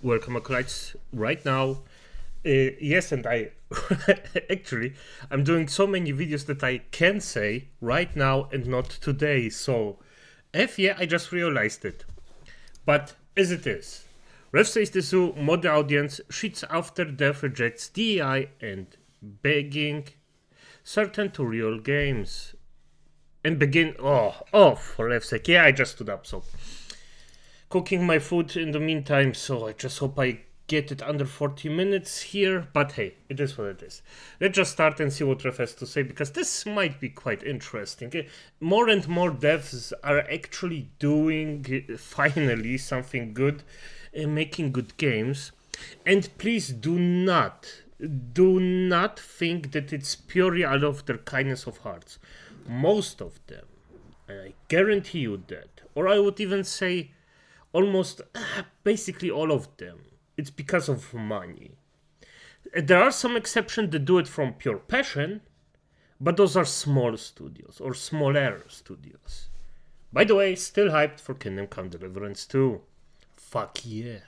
welcome acolytes right now. Yes, and I actually I'm doing so many videos that I can say right now and not today. So, yeah, I just realized it. But as it is, Rev says the zoo mod audience shits after death rejects DEI and begging certain to real games. And begin for Rev's sake. Yeah, I just stood up, so cooking my food in the meantime, so I just hope I get it under 40 minutes here, but hey, it is what it is. Let's just start and see what Rev has to say, because this might be quite interesting. More and more devs are actually doing, finally, something good, making good games, and please do not think that it's purely out of their kindness of hearts. Most of them, and I guarantee you that, or I would even say almost basically all of them, it's because of money. There are some exceptions that do it from pure passion, but those are small studios or smaller studios. By the way, still hyped for Kingdom Come Deliverance 2. Fuck yeah.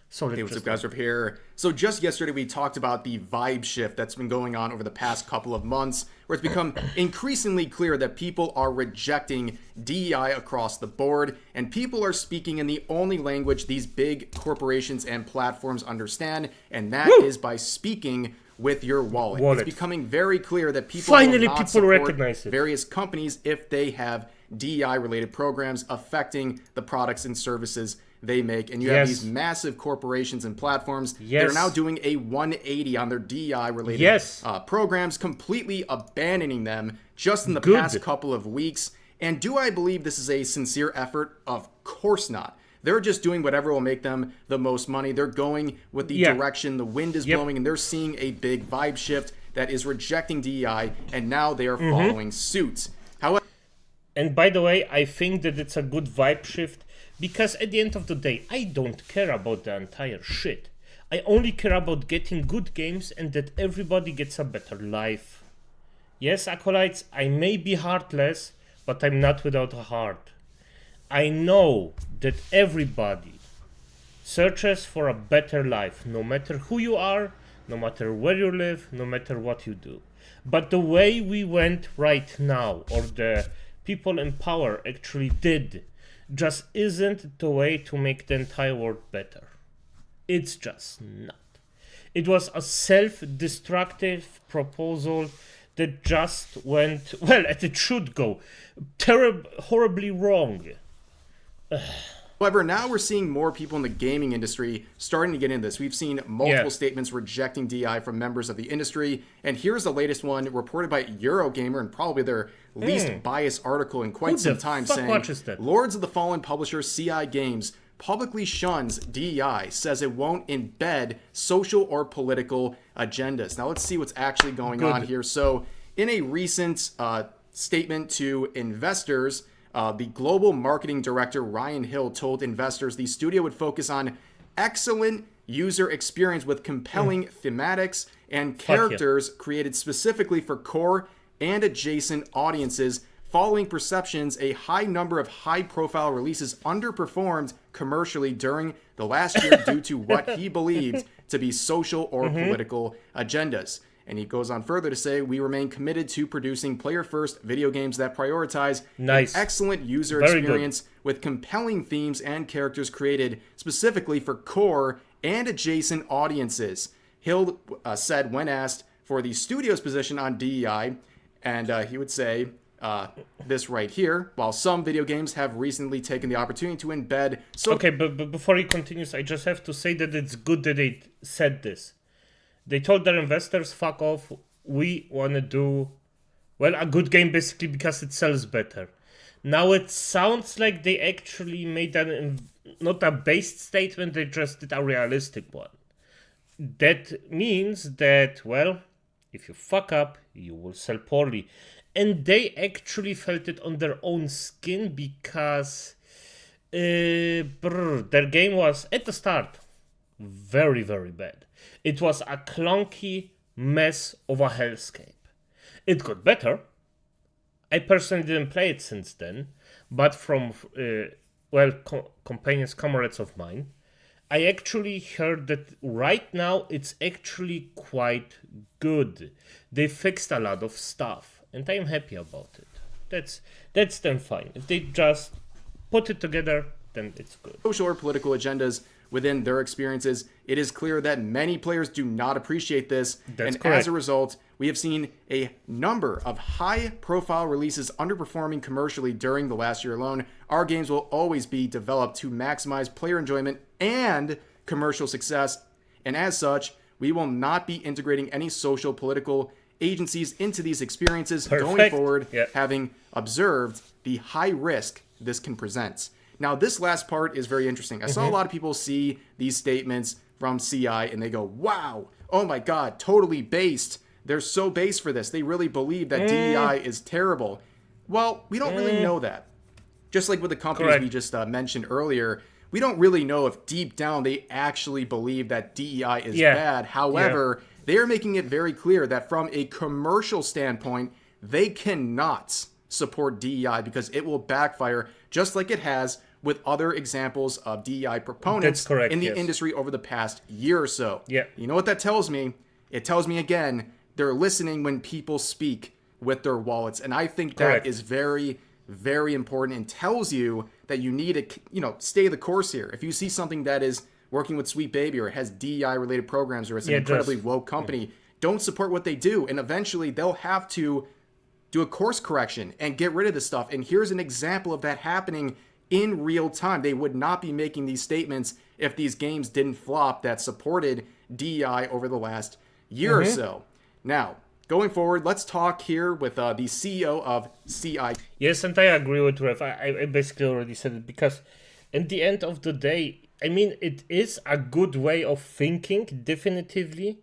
So hey, what's up, guys? Up here. So just yesterday we talked about the vibe shift that's been going on over the past couple of months, where it's become increasingly clear that people are rejecting DEI across the board, and people are speaking in the only language these big corporations and platforms understand, and that is by speaking with your wallet. It's becoming very clear that people finally will not support various companies if they have DEI-related programs affecting the products and services they make, and you have these massive corporations and platforms that are now doing a 180 on their DEI related programs, completely abandoning them just in the past couple of weeks. And do I believe this is a sincere effort? Of course not. They're just doing whatever will make them the most money. They're going with the direction the wind is blowing, and they're seeing a big vibe shift that is rejecting DEI, and now they are following suit. However, and by the way, I think that it's a good vibe shift, because at the end of the day, I don't care about the entire shit. I only care about getting good games and that everybody gets a better life. Yes, acolytes, I may be heartless, but I'm not without a heart. I know that everybody searches for a better life, no matter who you are, no matter where you live, no matter what you do. But the way we went right now, or the people in power actually did, just isn't the way to make the entire world better. It's just not. It was a self-destructive proposal that just went, well, as it should go, horribly wrong. However, now we're seeing more people in the gaming industry starting to get into this. We've seen multiple statements rejecting DEI from members of the industry, and here's the latest one reported by Eurogamer, and probably their least biased article in quite some time, saying Lords of the Fallen publisher CI Games publicly shuns DEI, says it won't embed social or political agendas. Now let's see what's actually going on here. So in a recent statement to investors, the global marketing director, Ryan Hill, told investors the studio would focus on excellent user experience with compelling thematics and characters created specifically for core and adjacent audiences. Following perceptions, a high number of high-profile releases underperformed commercially during the last year due to what he believed to be social or political agendas. And he goes on further to say, we remain committed to producing player-first video games that prioritize an excellent user experience with compelling themes and characters created specifically for core and adjacent audiences. Hill said when asked for the studio's position on DEI, and he would say this right here, while some video games have recently taken the opportunity to embed... Okay, but before he continues, I just have to say that it's good that they said this. They told their investors, fuck off, we want to do, well, a good game basically because it sells better. Now it sounds like they actually made not a based statement, they just did a realistic one. That means that, well, if you fuck up, you will sell poorly. And they actually felt it on their own skin because their game was, at the start, very, very bad. It was a clunky mess of a hellscape. It got better. I personally didn't play it since then, but from, companions, comrades of mine, I actually heard that right now it's actually quite good. They fixed a lot of stuff, and I'm happy about it. That's then fine. If they just put it together, then it's good. Social or political agendas within their experiences, it is clear that many players do not appreciate this. That's and correct. As a result, we have seen a number of high-profile releases underperforming commercially during the last year alone. Our games will always be developed to maximize player enjoyment and commercial success. And as such, we will not be integrating any social political agencies into these experiences going forward, having observed the high risk this can present. Now, this last part is very interesting. I saw a lot of people see these statements from CI and they go, wow, oh my God, totally based. They're so based for this. They really believe that DEI is terrible. Well, we don't really know that. Just like with the companies we just mentioned earlier, we don't really know if deep down they actually believe that DEI is bad. However, they are making it very clear that from a commercial standpoint, they cannot support DEI because it will backfire just like it has with other examples of DEI proponents in the industry over the past year or so. You know what that tells me? It tells me, again, they're listening when people speak with their wallets. And I think that is very, very important and tells you that you need to, stay the course here. If you see something that is working with Sweet Baby or has DEI-related programs or it's an incredibly woke company, don't support what they do. And eventually they'll have to do a course correction and get rid of this stuff. And here's an example of that happening in real time. They would not be making these statements if these games didn't flop that supported DEI over the last year or so. Now, going forward, let's talk here with the CEO of CI. Yes, and I agree with Rev. I basically already said it because at the end of the day, I mean, it is a good way of thinking, definitively.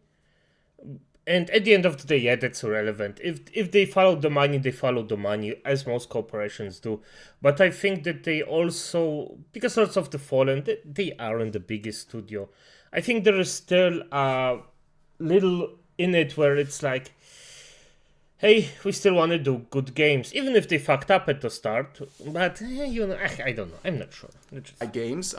And at the end of the day, yeah, that's irrelevant. If they follow the money, they follow the money, as most corporations do. But I think that they also, because Lords of the Fallen, they aren't the biggest studio. I think there is still a little in it where it's like, hey, we still want to do good games, even if they fucked up at the start. But, I don't know. I'm not sure. Games,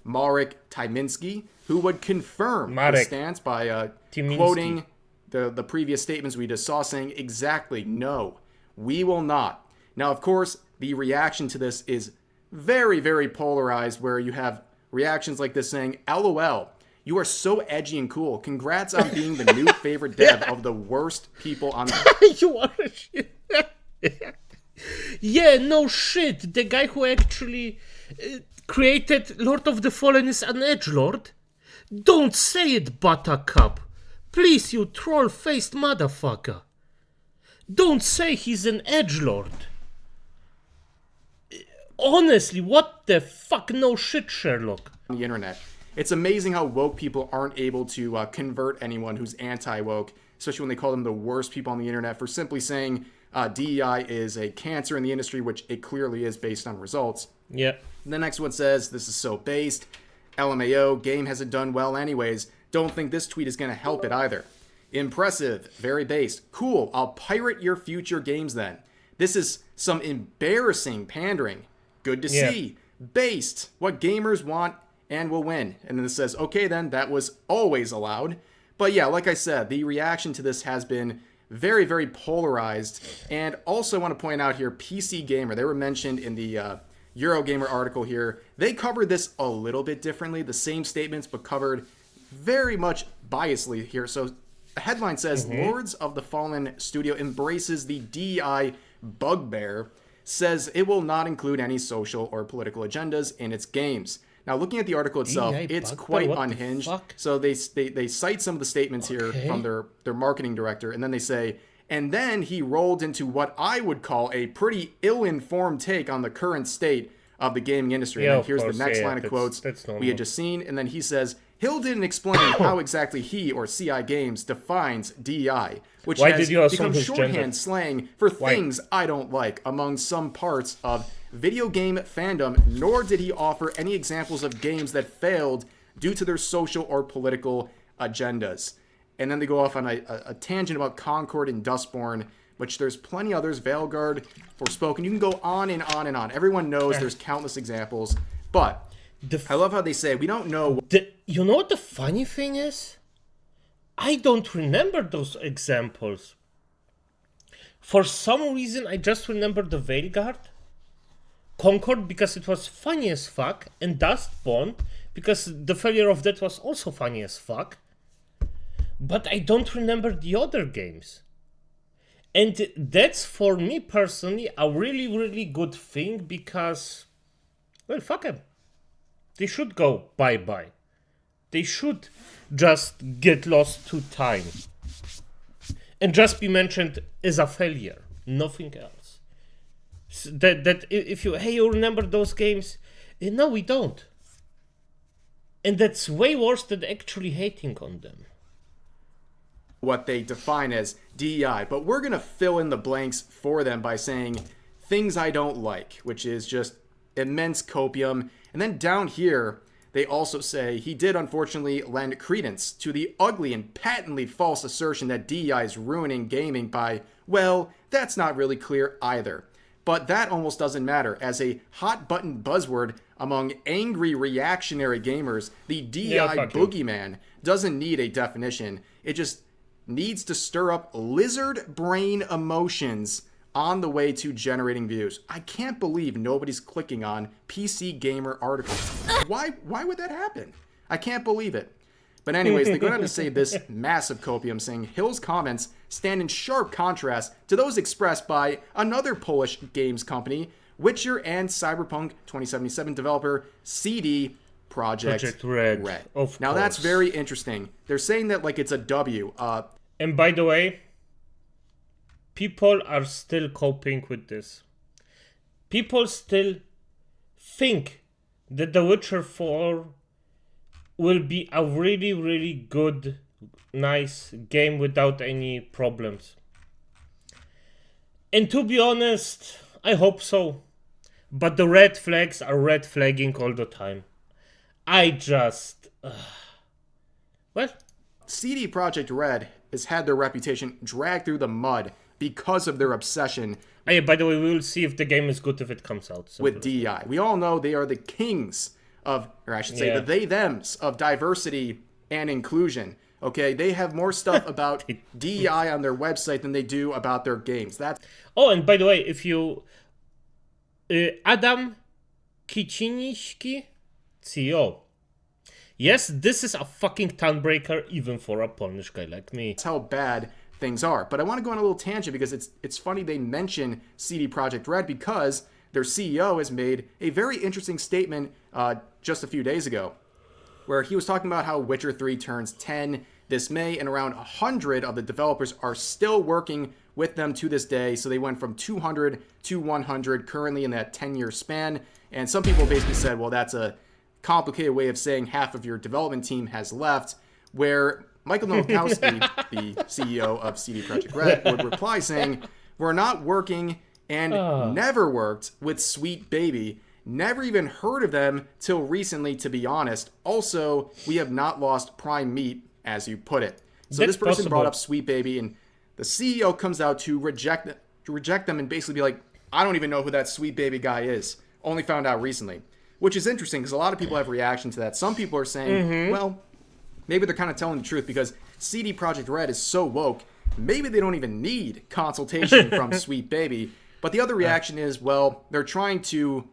Marek Tyminski, who would confirm the stance by quoting the previous statements we just saw, saying exactly, no, we will not. Now, of course, the reaction to this is very, very polarized, where you have reactions like this saying, LOL, you are so edgy and cool. Congrats on being the new favorite dev of the worst people on the... You are a shit. Yeah, no shit. The guy who actually created Lord of the Fallen is an edgelord. Don't say it, Buttercup. Please, you troll-faced motherfucker. Don't say he's an edgelord. Honestly, what the fuck? No shit, Sherlock. On the internet. It's amazing how woke people aren't able to convert anyone who's anti-woke, especially when they call them the worst people on the internet, for simply saying DEI is a cancer in the industry, which it clearly is based on results. Yeah. And the next one says, this is so based. LMAO, game hasn't done well anyways. Don't think this tweet is going to help it either. Impressive. Very based. Cool. I'll pirate your future games then. This is some embarrassing pandering. Good to see. Based. What gamers want and will win. And then it says, okay then, that was always allowed. But yeah, like I said, the reaction to this has been very, very polarized. And also I want to point out here, PC Gamer, they were mentioned in the Eurogamer article here. They covered this a little bit differently, the same statements, but covered very much biasly here. So the headline says, Lords of the Fallen Studio embraces the DEI bugbear, says it will not include any social or political agendas in its games. Now, looking at the article itself, it's quite unhinged. So they cite some of the statements here from their marketing director, and then they say, and then he rolled into what I would call a pretty ill-informed take on the current state of the gaming industry. And then here's the next line of quotes we had just seen. And then he says, Hill didn't explain how exactly he or CI Games defines DEI, which has become shorthand slang for things I don't like among some parts of video game fandom, nor did he offer any examples of games that failed due to their social or political agendas. And then they go off on a tangent about Concord and Dustborn, which there's plenty others, Veilguard, Forspoken. You can go on and on and on. Everyone knows there's countless examples, but I love how they say, we don't know. You know what the funny thing is? I don't remember those examples. For some reason, I just remember the Veilguard, Concord because it was funny as fuck, and Dustborn because the failure of that was also funny as fuck. But I don't remember the other games. And that's, for me personally, a really, really good thing because, well, fuck them. They should go bye-bye. They should just get lost to time. And just be mentioned as a failure. Nothing else. That if you, hey, you remember those games? No, we don't. And that's way worse than actually hating on them. What they define as DEI, but we're going to fill in the blanks for them by saying things I don't like, which is just immense copium. And then down here, they also say he did unfortunately lend credence to the ugly and patently false assertion that DEI is ruining gaming by, well, that's not really clear either. But that almost doesn't matter. As a hot button buzzword among angry reactionary gamers, the DEI boogeyman doesn't need a definition. It just needs to stir up lizard brain emotions on the way to generating views. I can't believe nobody's clicking on PC Gamer articles. Why would that happen? I can't believe it. But anyways, they go on to say this massive copium, saying Hill's comments stand in sharp contrast to those expressed by another Polish games company, Witcher and Cyberpunk 2077 developer CD Projekt Red. Now that's very interesting. They're saying that like it's a W. And by the way, people are still coping with this. People still think that The Witcher 4 will be a really, really good, nice game without any problems. And to be honest, I hope so. But the red flags are red flagging all the time. I just... well... CD Projekt Red has had their reputation dragged through the mud because of their obsession. By the way, we will see if the game is good if it comes out. With DEI. We all know they are the kings of, or I should say, the they-thems of diversity and inclusion. Okay, they have more stuff about DEI on their website than they do about their games. That's... Oh, and by the way, if you... Adam Kiciniski, CEO. Yes, this is a fucking tonebreaker even for a Polish guy like me. That's how bad things are. But I want to go on a little tangent because it's funny they mention CD Projekt Red because their CEO has made a very interesting statement just a few days ago where he was talking about how Witcher 3 turns 10 this May and around 100 of the developers are still working with them to this day. So they went from 200 to 100 currently in that 10-year span. And some people basically said, well, that's a complicated way of saying half of your development team has left, where Michael Nowakowski, the CEO of CD Projekt Red, would reply saying, we're not working and never worked with Sweet Baby. Never even heard of them till recently, to be honest. Also, we have not lost prime meat, as you put it. So this person brought up Sweet Baby, and the CEO comes out to reject them and basically be like, I don't even know who that Sweet Baby guy is. Only found out recently. Which is interesting because a lot of people have reaction to that. Some people are saying, well, maybe they're kind of telling the truth because CD Projekt Red is so woke, maybe they don't even need consultation from Sweet Baby. But the other reaction is, well, they're trying too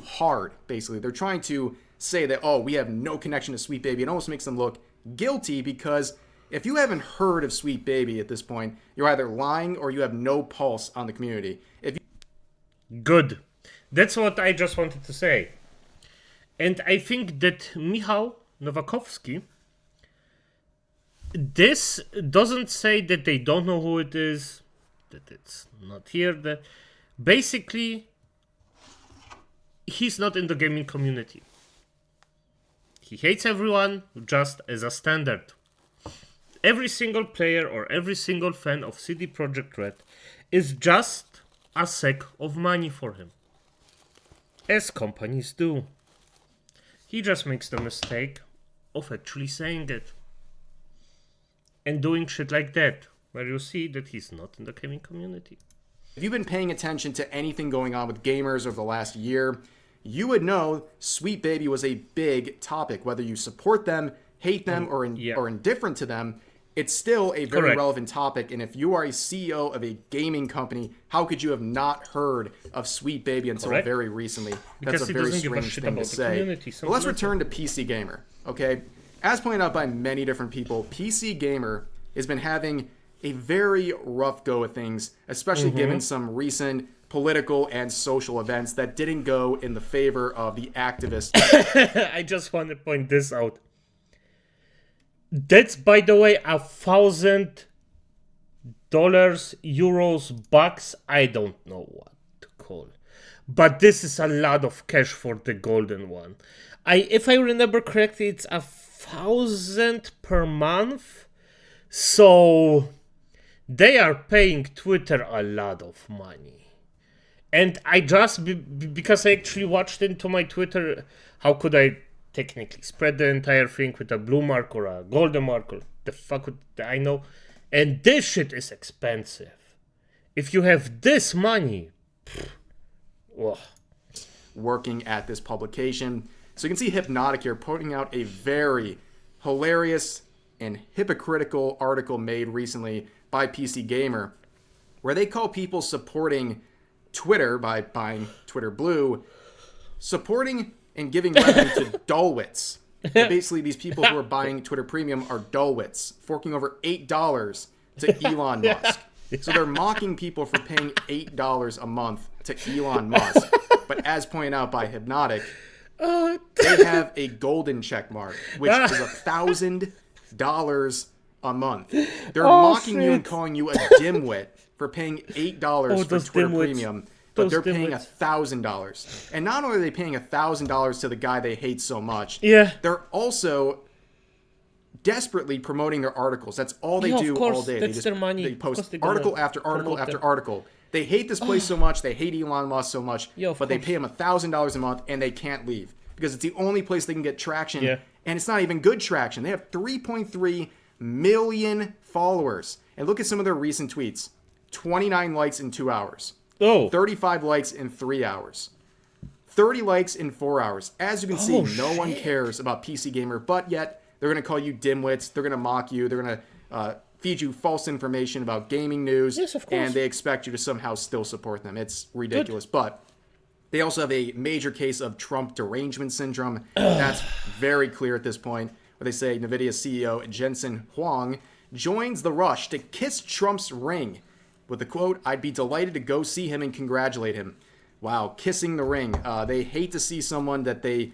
hard, basically. They're trying to say that, oh, we have no connection to Sweet Baby. It almost makes them look guilty because if you haven't heard of Sweet Baby at this point, you're either lying or you have no pulse on the community. Good. That's what I just wanted to say. And I think that Michał Nowakowski, this doesn't say that they don't know who it is, that it's not here. That basically, he's not in the gaming community. He hates everyone just as a standard. Every single player or every single fan of CD Projekt Red is just a sack of money for him. As companies do. He just makes the mistake of actually saying it. And doing shit like that, where you see that he's not in the gaming community. If you've been paying attention to anything going on with gamers over the last year, you would know Sweet Baby was a big topic. Whether you support them, hate them, or indifferent to them, it's still a very relevant topic. And if you are a CEO of a gaming company, how could you have not heard of Sweet Baby until very recently? That's a very strange thing to say. But let's return to PC Gamer, okay? As pointed out by many different people, PC Gamer has been having a very rough go of things, especially given some recent political and social events that didn't go in the favor of the activists. I just want to point this out. That's, by the way, $1,000, euros, bucks. I don't know what to call. But this is a lot of cash for the golden one. If I remember correctly, it's $1,000 per month. So they are paying Twitter a lot of money. And I just, because I actually watched into my Twitter, how could I technically spread the entire thing with a blue mark or a golden mark, or the fuck would I know? And this shit is expensive. If you have this money, working at this publication. So you can see Hypnotic here putting out a very hilarious and hypocritical article made recently by PC Gamer, where they call people supporting Twitter by buying Twitter Blue, supporting and giving revenue to dullwits. Basically, these people who are buying Twitter Premium are dullwits, forking over $8 to Elon Musk. So they're mocking people for paying $8 a month to Elon Musk. But as pointed out by Hypnotic, they have a golden check mark, which is $1,000 a month. They're mocking you and calling you a dimwit for paying $8 for Twitter Premium. But they're paying $1,000. And not only are they paying $1,000 to the guy they hate so much, they're also desperately promoting their articles. That's all they do all day. That's their money. They post article after article after article. They hate this place so much. They hate Elon Musk so much. But they pay him $1,000 a month, and they can't leave because it's the only place they can get traction. And it's not even good traction. They have 3.3 million followers. And look at some of their recent tweets. 29 likes in 2 hours. 35 likes in 3 hours. 30 likes in 4 hours. As you can see, no one cares about PC Gamer, but yet they're going to call you dimwits. They're going to mock you. They're going to feed you false information about gaming news. Yes, of course. And they expect you to somehow still support them. It's ridiculous. But they also have a major case of Trump derangement syndrome. That's very clear at this point, where they say NVIDIA CEO Jensen Huang joins the rush to kiss Trump's ring. With the quote, "I'd be delighted to go see him and congratulate him." Wow, kissing the ring. They hate to see someone that they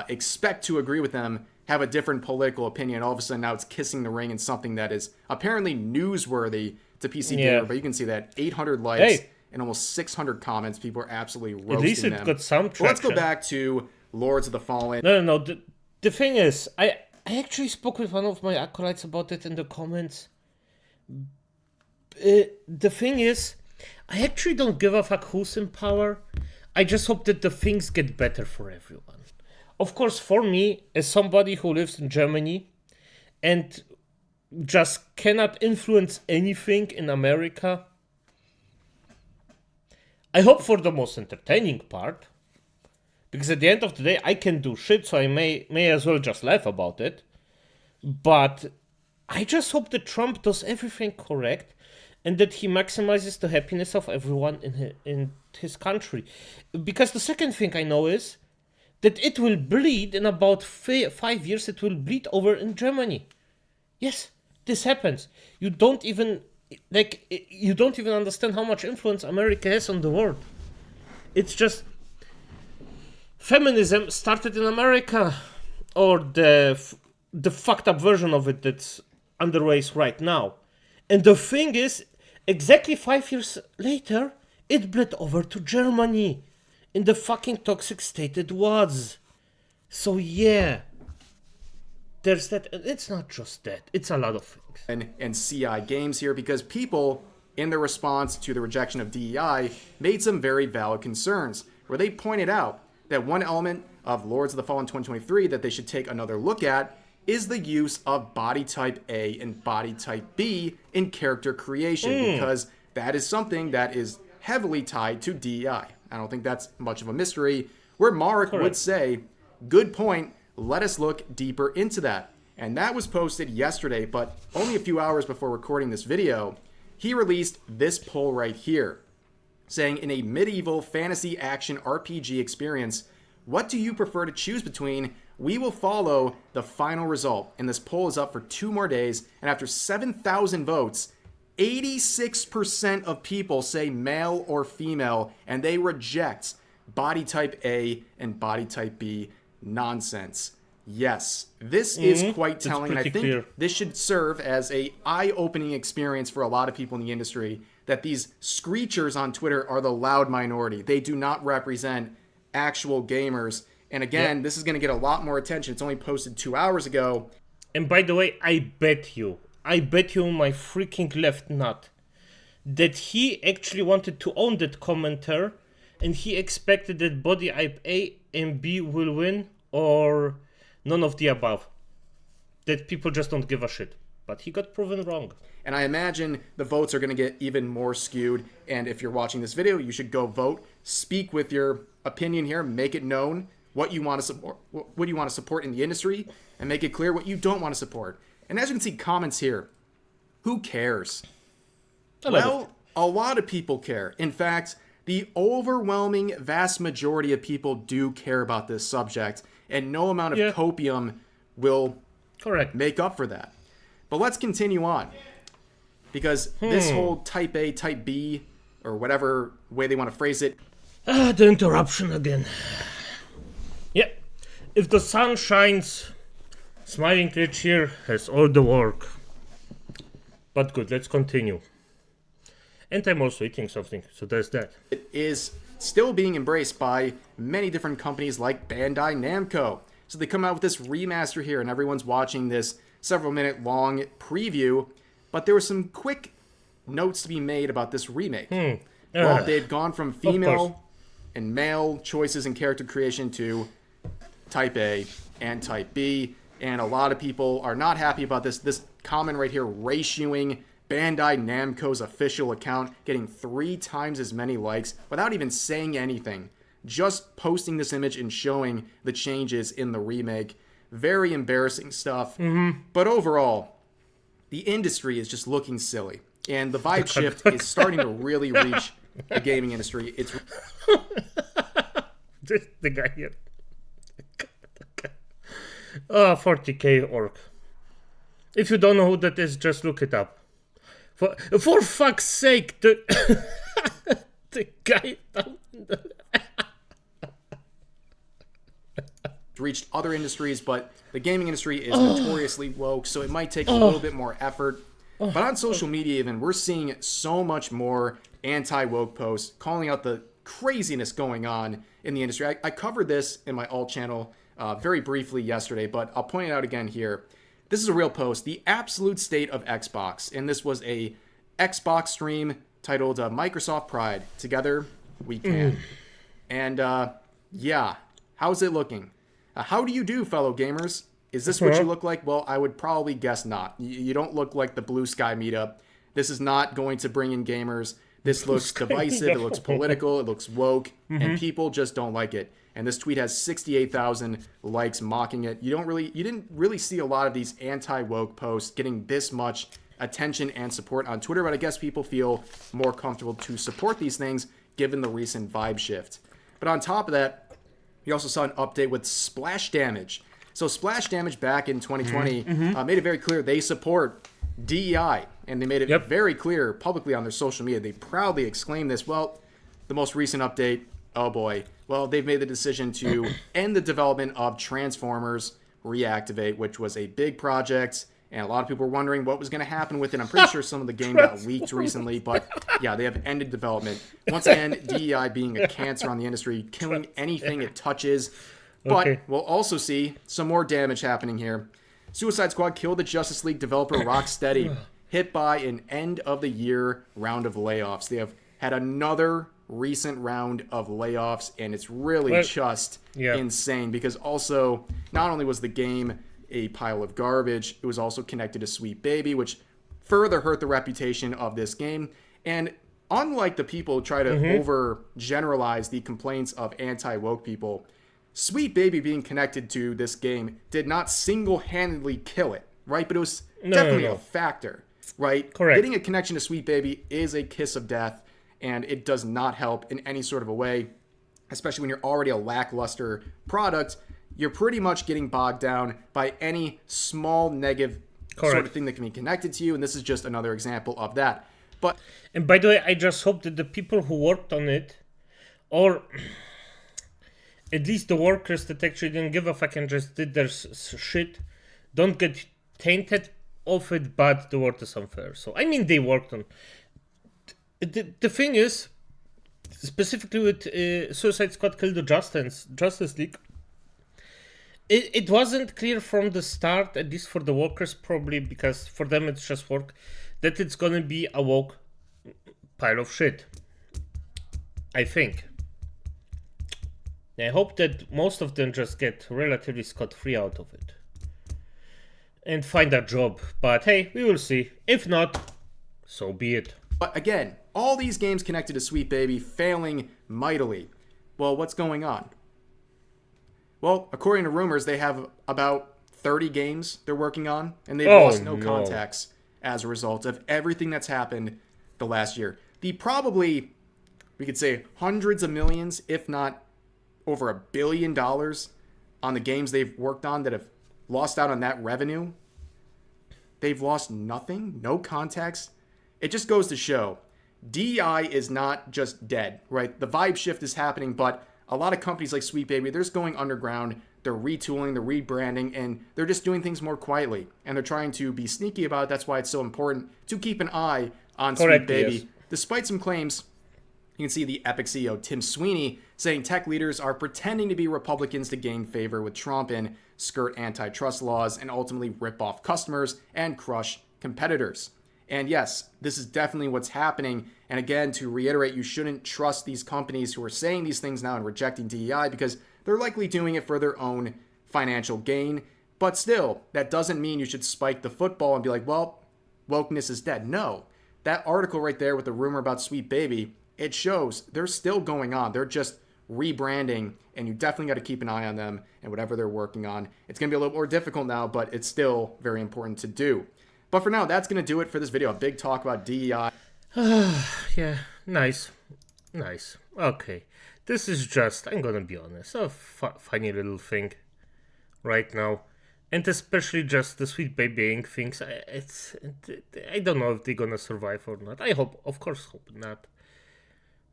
expect to agree with them have a different political opinion. All of a sudden now it's kissing the ring and something that is apparently newsworthy to PC Gamer. But you can see that 800 likes and almost 600 comments. People are absolutely roasting them. At least it got some traction. Well, let's go back to Lords of the Fallen. No. The thing is, I actually spoke with one of my acolytes about it in the comments. The thing is, I actually don't give a fuck who's in power. I just hope that the things get better for everyone. Of course, for me, as somebody who lives in Germany and just cannot influence anything in America, I hope for the most entertaining part. Because at the end of the day, I can do shit, so I may as well just laugh about it. But I just hope that Trump does everything correct and that he maximizes the happiness of everyone in his country. Because the second thing I know is that it will bleed in about 5 years, it will bleed over in Germany. Yes, this happens. You don't even understand how much influence America has on the world. It's just feminism started in America, or the fucked up version of it that's underway right now. And the thing is, exactly 5 years later, it bled over to Germany in the fucking toxic state it was. So yeah, there's that. And it's not just that, it's a lot of things. And CI Games here, because people, in their response to the rejection of DEI, made some very valid concerns, where they pointed out that one element of Lords of the Fallen 2023 that they should take another look at is the use of body type A and body type B in character creation, because that is something that is heavily tied to DEI. I don't think that's much of a mystery. where Mark Correct. would say, good point, let us look deeper into that. And that was posted yesterday, but only a few hours before recording this video, he released this poll right here, saying, in a medieval fantasy action RPG experience, what do you prefer to choose between? We will follow the final result. And this poll is up for 2 more days, and after 7,000 votes, 86% of people say male or female, and they reject body type A and body type B nonsense. Yes, this is quite telling, and I think clear. this should serve as a eye-opening experience for a lot of people in the industry, that these screechers on Twitter are the loud minority. They do not represent actual gamers. And again, this is going to get a lot more attention. It's only posted 2 hours ago. And by the way, I bet you my freaking left nut that he actually wanted to own that commenter, and he expected that body type A and B will win, or none of the above. That people just don't give a shit. But he got proven wrong. And I imagine the votes are going to get even more skewed. And if you're watching this video, you should go vote. Speak with your opinion here. Make it known what you want to support, what you want to support in the industry, and make it clear what you don't want to support. And as you can see, comments here. Who cares? Well, a lot of people care. In fact, the overwhelming vast majority of people do care about this subject, and no amount of copium will make up for that. But let's continue on, because this whole type A, type B, or whatever way they want to phrase it. The interruption again. Yeah, if the sun shines, SmilingLich here has all the work. But good, let's continue. And I'm also eating something, so there's that. It is still being embraced by many different companies like Bandai Namco. So they come out with this remaster here, and everyone's watching this several-minute long preview. But there were some quick notes to be made about this remake. Well, they've gone from female and male choices in character creation to type A and type B. And a lot of people are not happy about this. This comment right here, ratioing Bandai Namco's official account, getting 3 times as many likes without even saying anything. Just posting this image and showing the changes in the remake. Very embarrassing stuff. But overall, the industry is just looking silly. And the vibe shift is starting to really reach the gaming industry. It's Just the guy here. Oh, 40k orc. If you don't know who that is, just look it up. For fuck's sake, the the guy down the... reached other industries, but the gaming industry is notoriously woke, so it might take a little bit more effort. But on social media even, we're seeing so much more anti-woke posts calling out the craziness going on in the industry. I covered this in my alt channel very briefly yesterday, but I'll point it out again here. This is a real post, the absolute state of Xbox, and this was a Xbox stream titled Microsoft Pride, Together We Can. And yeah, how's it looking? How do you do, fellow gamers? Is this what you look like? Well, I would probably guess not. You don't look like the Blue Sky meetup. This is not going to bring in gamers. This looks divisive, it looks political, it looks woke, and people just don't like it. And this tweet has 68,000 likes mocking it. You didn't really see a lot of these anti-woke posts getting this much attention and support on Twitter, but I guess people feel more comfortable to support these things given the recent vibe shift. But on top of that, we also saw an update with Splash Damage. So Splash Damage back in 2020 made it very clear they support DEI, and they made it very clear publicly on their social media. They proudly exclaimed this. Well, the most recent update, oh boy. Well, they've made the decision to end the development of Transformers Reactivate, which was a big project, and a lot of people were wondering what was going to happen with it. I'm pretty sure some of the game got leaked recently, but yeah, they have ended development. Once again, DEI being a cancer on the industry, killing anything it touches. But we'll also see some more damage happening here. Suicide Squad killed the Justice League developer Rocksteady, hit by an end-of-the-year round of layoffs. They have had another recent round of layoffs, and it's really just insane, because also, not only was the game a pile of garbage, it was also connected to Sweet Baby, which further hurt the reputation of this game. And unlike the people who try to overgeneralize the complaints of anti-woke people, Sweet Baby being connected to this game did not single-handedly kill it, right? But it was definitely a factor, right? Correct. Getting a connection to Sweet Baby is a kiss of death, and it does not help in any sort of a way, especially when you're already a lackluster product. You're pretty much getting bogged down by any small negative sort of thing that can be connected to you, and this is just another example of that. And by the way, I just hope that the people who worked on it, or at least the workers that actually didn't give a fuck and just did their shit, don't get tainted of it, but the word is unfair. So, I mean, they worked on... The thing is, specifically with Suicide Squad Kill the Justice League, it wasn't clear from the start, at least for the workers probably, because for them it's just work, that it's gonna be a woke pile of shit. I think. I hope that most of them just get relatively scot-free out of it. And find a job. But hey, we will see. If not, so be it. But again, all these games connected to Sweet Baby failing mightily. Well, what's going on? Well, according to rumors, they have about 30 games they're working on, and they've lost no contacts as a result of everything that's happened the last year. The probably, we could say, hundreds of millions, if not over $1 billion on the games they've worked on that have lost out on that revenue. They've lost nothing, no contacts. It just goes to show DEI is not just dead, right? The vibe shift is happening, but a lot of companies like Sweet Baby, they're just going underground. They're retooling, they're rebranding, and they're just doing things more quietly. And they're trying to be sneaky about it. That's why it's so important to keep an eye on Sweet Baby. Yes. Despite some claims, you can see the Epic CEO Tim Sweeney saying tech leaders are pretending to be Republicans to gain favor with Trump and skirt antitrust laws and ultimately rip off customers and crush competitors. And yes, this is definitely what's happening. And again, to reiterate, you shouldn't trust these companies who are saying these things now and rejecting DEI because they're likely doing it for their own financial gain. But still, that doesn't mean you should spike the football and be like, well, wokeness is dead. No, that article right there with the rumor about Sweet Baby, it shows they're still going on. They're just rebranding, and you definitely got to keep an eye on them and whatever they're working on. It's going to be a little more difficult now, but it's still very important to do. But for now, that's going to do it for this video. A big talk about DEI. Yeah, nice. Okay. This is just, I'm going to be honest, a funny little thing right now. And especially just the Sweet Baby things. I don't know if they're going to survive or not. I hope, of course, hope not.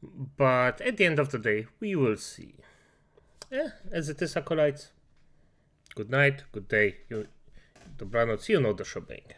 But at the end of the day, we will see. Yeah, as it is, acolytes. Good night, good day. Dobranoc, you know the shebang.